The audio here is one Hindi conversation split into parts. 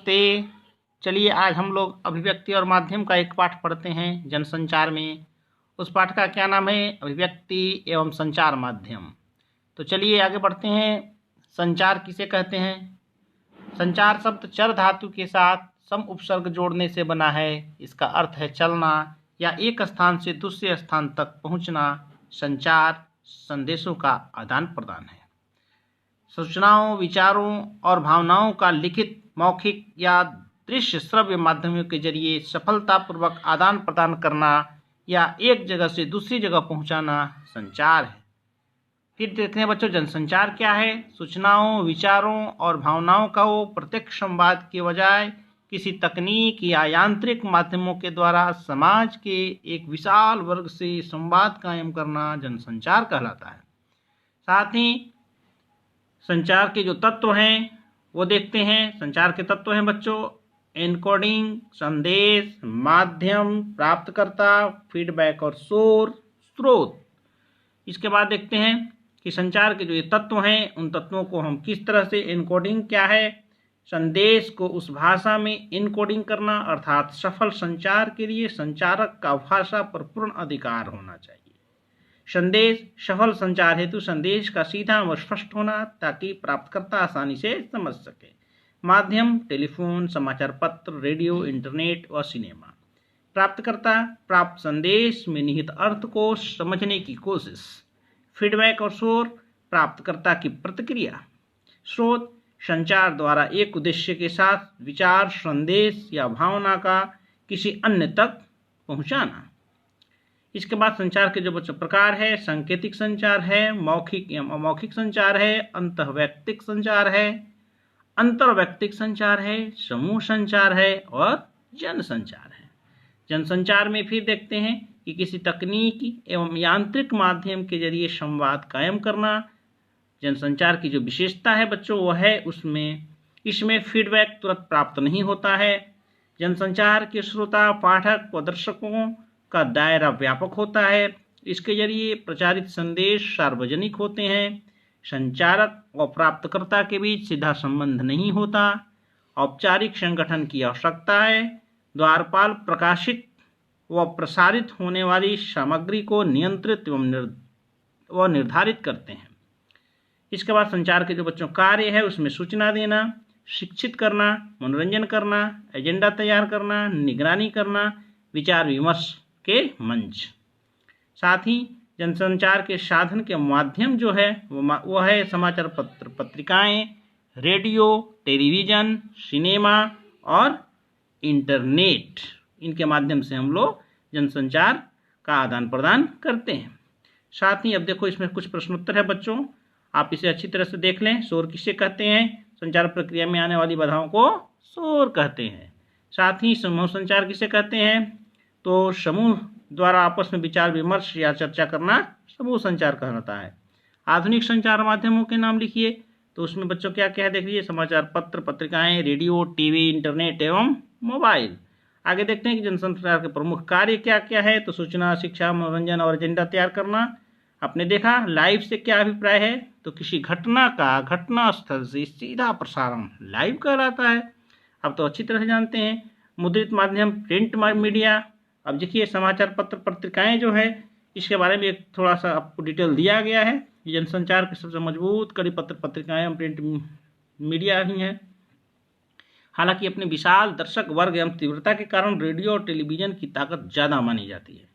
नमस्ते। चलिए आज हम लोग अभिव्यक्ति और माध्यम का एक पाठ पढ़ते हैं जनसंचार में। उस पाठ का क्या नाम है? अभिव्यक्ति एवं संचार माध्यम। तो चलिए आगे बढ़ते हैं। संचार किसे कहते हैं? संचार शब्द चर धातु के साथ सम उपसर्ग जोड़ने से बना है। इसका अर्थ है चलना या एक स्थान से दूसरे स्थान तक पहुंचना। संचार संदेशों का आदान प्रदान है। सूचनाओं, विचारों और भावनाओं का लिखित, मौखिक या दृश्य श्रव्य माध्यमों के जरिए सफलतापूर्वक आदान प्रदान करना या एक जगह से दूसरी जगह पहुंचाना संचार है। फिर देखते हैं बच्चों, जनसंचार क्या है? सूचनाओं, विचारों और भावनाओं का वो प्रत्यक्ष संवाद के बजाय किसी तकनीक या यांत्रिक माध्यमों के द्वारा समाज के एक विशाल वर्ग से संवाद कायम करना जनसंचार कहलाता है। साथ ही संचार के जो तत्व हैं वो देखते हैं। संचार के तत्व हैं बच्चों, एनकोडिंग, संदेश, माध्यम, प्राप्तकर्ता, फीडबैक और शोर, स्रोत। इसके बाद देखते हैं कि संचार के जो ये तत्व हैं उन तत्वों को हम किस तरह से, एनकोडिंग क्या है? संदेश को उस भाषा में एनकोडिंग करना, अर्थात सफल संचार के लिए संचारक का भाषा पर पूर्ण अधिकार होना चाहिए। संदेश, सफल संचार हेतु संदेश का सीधा व स्पष्ट होना ताकि प्राप्तकर्ता आसानी से समझ सके। माध्यम, टेलीफोन, समाचार पत्र, रेडियो, इंटरनेट व सिनेमा। प्राप्तकर्ता, प्राप्त संदेश में निहित अर्थ को समझने की कोशिश। फीडबैक और शोर, प्राप्तकर्ता की प्रतिक्रिया। स्रोत, संचार द्वारा एक उद्देश्य के साथ विचार, संदेश या भावना का किसी अन्य तक पहुंचाना। इसके बाद संचार के जो बच्चों प्रकार है, सांकेतिक संचार है, मौखिक एवं अमौखिक संचार है, अंतःवैयक्तिक संचार है, अंतर्वैयक्तिक संचार है, समूह संचार है और जनसंचार है। जनसंचार में फिर देखते हैं कि किसी तकनीकी एवं यांत्रिक माध्यम के जरिए संवाद कायम करना। जनसंचार की जो विशेषता है बच्चों वो है इसमें फीडबैक तुरंत प्राप्त नहीं होता है। जनसंचार के श्रोता, पाठक व दर्शकों का दायरा व्यापक होता है। इसके जरिए प्रचारित संदेश सार्वजनिक होते हैं। संचारक और प्राप्तकर्ता के बीच सीधा संबंध नहीं होता। औपचारिक संगठन की आवश्यकता है। द्वारपाल प्रकाशित व प्रसारित होने वाली सामग्री को नियंत्रित व निर्धारित करते हैं। इसके बाद संचार के जो बच्चों कार्य है उसमें सूचना देना, शिक्षित करना, मनोरंजन करना, एजेंडा तैयार करना, निगरानी करना, विचार विमर्श के मंच। साथ ही जनसंचार के साधन के माध्यम जो है वो है समाचार पत्र, पत्रिकाएं, रेडियो, टेलीविज़न, सिनेमा और इंटरनेट। इनके माध्यम से हम लोग जनसंचार का आदान प्रदान करते हैं। साथ ही अब देखो इसमें कुछ प्रश्नोत्तर है बच्चों, आप इसे अच्छी तरह से देख लें। शोर किसे कहते हैं? संचार प्रक्रिया में आने वाली बाधाओं को शोर कहते हैं। साथ ही समूह संचार किसे कहते हैं? तो समूह द्वारा आपस में विचार विमर्श या चर्चा करना समूह संचार कहलाता है। आधुनिक संचार माध्यमों के नाम लिखिए। तो उसमें बच्चों क्या क्या है देख लीजिए, समाचार पत्र, पत्रिकाएं, रेडियो, टीवी, इंटरनेट एवं मोबाइल। आगे देखते हैं कि जनसंचार के प्रमुख कार्य क्या क्या है। तो सूचना, शिक्षा, मनोरंजन और एजेंडा तैयार करना। आपने देखा लाइव से क्या अभिप्राय है? तो किसी घटना का घटना स्थल से सीधा प्रसारण लाइव कहलाता है। अब तो अच्छी तरह से जानते हैं। मुद्रित माध्यम, प्रिंट मीडिया। अब देखिए समाचार पत्र, पत्रिकाएं जो है इसके बारे में एक थोड़ा सा आपको डिटेल दिया गया है। जनसंचार की सबसे मजबूत कड़ी पत्र पत्रिकाएं, प्रिंट मीडिया ही है। हालांकि अपने विशाल दर्शक वर्ग एवं तीव्रता के कारण रेडियो और टेलीविज़न की ताकत ज़्यादा मानी जाती है।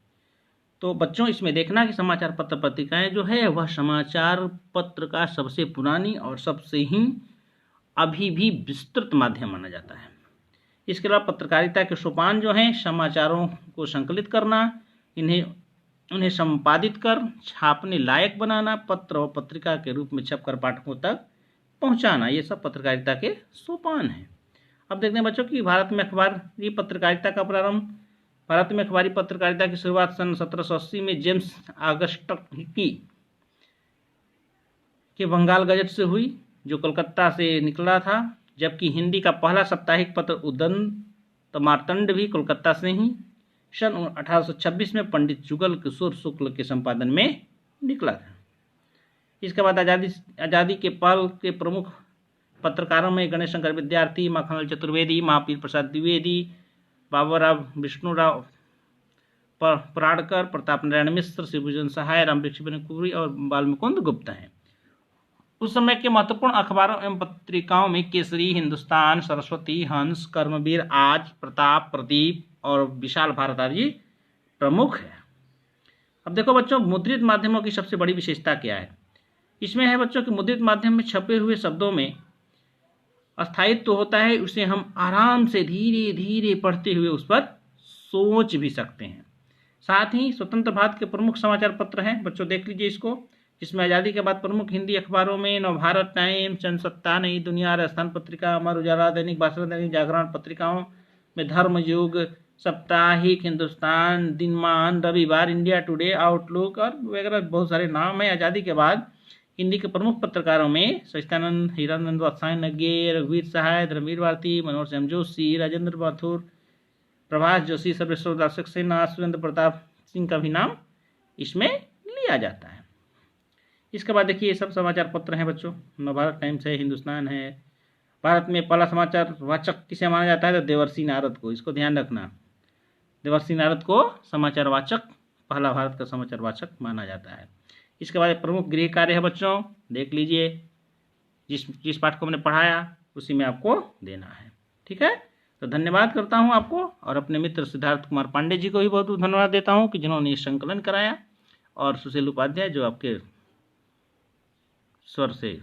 तो बच्चों इसमें देखना कि समाचार पत्र पत्रिकाएं जो है वह समाचार पत्र का सबसे पुरानी और सबसे ही अभी भी विस्तृत माध्यम माना जाता है। इसके अलावा पत्रकारिता के सोपान जो हैं, समाचारों को संकलित करना, उन्हें संपादित कर छापने लायक बनाना, पत्र और पत्रिका के रूप में छपकर पाठकों तक पहुंचाना, ये सब पत्रकारिता के सोपान हैं। अब देखते हैं बच्चों कि भारत में अखबारी पत्रकारिता का प्रारंभ। भारत में अखबारी पत्रकारिता की शुरुआत सन 1780 में जेम्स ऑगस्टस के बंगाल गजट से हुई, जो कलकत्ता से निकला था। जबकि हिंदी का पहला साप्ताहिक पत्र उदंत मार्तंड भी कोलकाता से ही सन 1826 में पंडित जुगल किशोर शुक्ल के संपादन में निकला था। इसके बाद आज़ादी के पहल के प्रमुख पत्रकारों में गणेश शंकर विद्यार्थी, माखनलाल चतुर्वेदी, महावीर प्रसाद द्विवेदी, बाबूराव विष्णुराव पराड़कर, प्रताप नारायण मिश्र, शिवभूषण सहाय, रामवृक्षपुरी और बालमुकुंद गुप्ता हैं। उस समय के महत्वपूर्ण अखबारों एवं पत्रिकाओं में केसरी, हिंदुस्तान, सरस्वती, हंस, कर्मवीर, आज, प्रताप, प्रदीप और विशाल भारत आदि प्रमुख है। अब देखो बच्चों, मुद्रित माध्यमों की सबसे बड़ी विशेषता क्या है। इसमें है बच्चों कि मुद्रित माध्यम में छपे हुए शब्दों में अस्थायित्व तो होता है, उसे हम आराम से धीरे धीरे पढ़ते हुए उस पर सोच भी सकते हैं। साथ ही स्वतंत्र भारत के प्रमुख समाचार पत्र हैं बच्चों, देख लीजिए इसको, जिसमें आज़ादी के बाद प्रमुख हिंदी अखबारों में नवभारत टाइम्स, जनसत्ता, नई दुनिया, राजस्थान पत्रिका, अमर उजाला, दैनिक भास्कर, दैनिक जागरण पत्रिकाओं में धर्मयुग, साप्ताहिक, हिंदुस्तान, दिनमान, रविवार, इंडिया टुडे, आउटलुक और वगैरह बहुत सारे नाम हैं। आज़ादी के बाद हिंदी के प्रमुख पत्रकारों में सचिदानंद, हीरानंद वात्सायन नग्गे, रघुवीर सहाय, धर्मवीर भारती, मनोहर श्याम जोशी, राजेंद्र माथुर, प्रभाष जोशी, सर्वेश्वर दास सक्सेना, सुरेंद्र प्रताप सिंह का भी नाम इसमें लिया जाता है। इसके बाद देखिए ये सब समाचार पत्र हैं बच्चों, नवभारत टाइम्स है, हिंदुस्तान है। भारत में पहला समाचार वाचक किसे माना जाता है, तो देवर्षि नारद को, इसको ध्यान रखना, देवर्षि नारद को समाचार वाचक, पहला भारत का समाचार वाचक माना जाता है। इसके बाद प्रमुख गृह कार्य है बच्चों, देख लीजिए, जिस पाठ को मैंने पढ़ाया उसी में आपको देना है। ठीक है, तो धन्यवाद करता हूं आपको, और अपने मित्र सिद्धार्थ कुमार पांडे जी को भी बहुत बहुत धन्यवाद देता हूं कि जिन्होंने ये संकलन कराया, और सुशील उपाध्याय जो आपके स्वर से